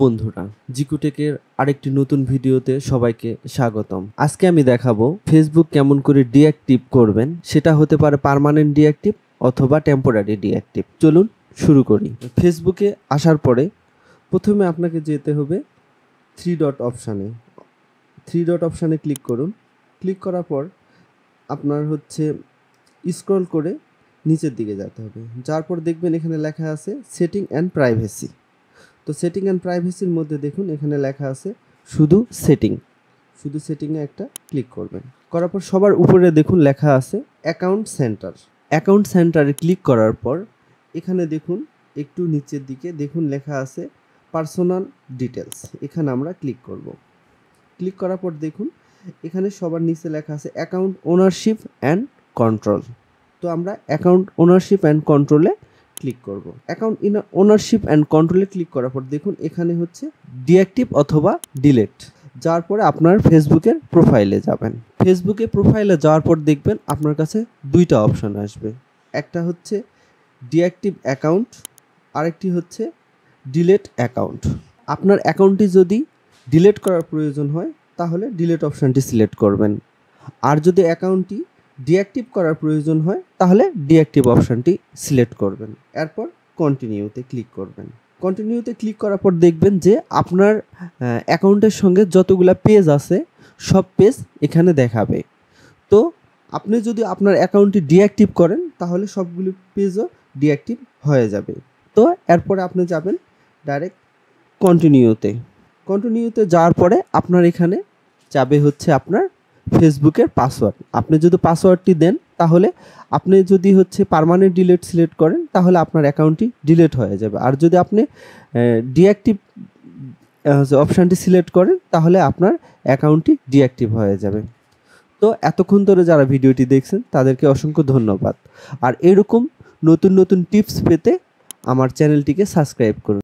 বন্ধুরা, জিকুটেকের আরেকটি নতুন ভিডিওতে সবাইকে স্বাগতম। আজকে আমি দেখাবো ফেসবুক কেমন করে ডিঅ্যাক্টিভ করবেন। সেটা হতে পারে পার্মানেন্ট ডিঅ্যাক্টিভ অথবা টেম্পোরারি ডিঅ্যাক্টিভ। চলুন শুরু করি। ফেসবুকে আসার পরে প্রথমে আপনাকে যেতে হবে থ্রি ডট অপশানে ক্লিক করুন। ক্লিক করার পর আপনার স্ক্রল করে নিচের দিকে যেতে হবে। যার পর দেখবেন এখানে লেখা আছে সেটিং অ্যান্ড প্রাইভেসি। তো সেটিং অ্যান্ড প্রাইভেসির মধ্যে দেখুন এখানে লেখা আছে শুধু সেটিংয়ে একটা ক্লিক করবেন। করার পর সবার উপরে দেখুন লেখা আছে অ্যাকাউন্ট সেন্টারে ক্লিক করার পর এখানে দেখুন একটু নিচের দিকে দেখুন লেখা আছে পার্সোনাল ডিটেলস। এখানে আমরা ক্লিক করব। ক্লিক করার পর দেখুন এখানে সবার নিচে লেখা আছে অ্যাকাউন্ট ওনারশিপ অ্যান্ড কন্ট্রোল। তো আমরা অ্যাকাউন্ট ওনারশিপ অ্যান্ড কন্ট্রোলে ক্লিক করব। অ্যাকাউন্ট ওনারশিপ অ্যান্ড কন্ট্রোলে ক্লিক করার পর দেখুন এখানে ডিঅ্যাক্টিভ অথবা ডিলেট। যাওয়ার পরে আপনার ফেসবুকের প্রোফাইলে যাবেন। ফেসবুকে প্রোফাইলে যাওয়ার পর দেখবেন আপনার কাছে দুইটা অপশন আসবে। একটা হচ্ছে ডিঅ্যাক্টিভ অ্যাকাউন্ট, আরেকটি হচ্ছে ডিলেট অ্যাকাউন্ট। আপনার অ্যাকাউন্টটি যদি ডিলেট করার প্রয়োজন হয় তাহলে ডিলেট অপশানটি সিলেক্ট করবেন, আর যদি অ্যাকাউন্টটি ডিঅ্যাক্টিভ করার প্রয়োজন হয় তাহলে ডিঅ্যাক্টিভ অপশানটি সিলেক্ট করবেন। এরপর কন্টিনিউতে ক্লিক করবেন। কন্টিনিউতে ক্লিক করার পর দেখবেন যে আপনার অ্যাকাউন্টের সঙ্গে যতগুলো পেজ আছে সব পেজ এখানে দেখাবে। তো আপনি যদি আপনার অ্যাকাউন্টটি ডিঅ্যাক্টিভ করেন তাহলে সবগুলো পেজও ডিঅ্যাক্টিভ হয়ে যাবে। তো এরপরে আপনি যাবেন ডাইরেক্ট কন্টিনিউতে যাওয়ার পরে আপনার এখানে যাবে আপনার ফেসবুকের পাসওয়ার্ড। আপনি যদি পাসওয়ার্ডটি দেন তাহলে আপনি যদি পার্মানেন্ট ডিলেট সিলেক্ট করেন তাহলে আপনার অ্যাকাউন্টটি ডিলেট হয়ে যাবে, আর যদি আপনি ডিঅ্যাক্টিভ অপশানটি সিলেক্ট করেন তাহলে আপনার অ্যাকাউন্টটি ডিঅ্যাক্টিভ হয়ে যাবে। তো এতক্ষণ ধরে যারা ভিডিওটি দেখছেন তাদেরকে অসংখ্য ধন্যবাদ। আর এরকম নতুন নতুন টিপস পেতে আমার চ্যানেলটিকে সাবস্ক্রাইব করুন।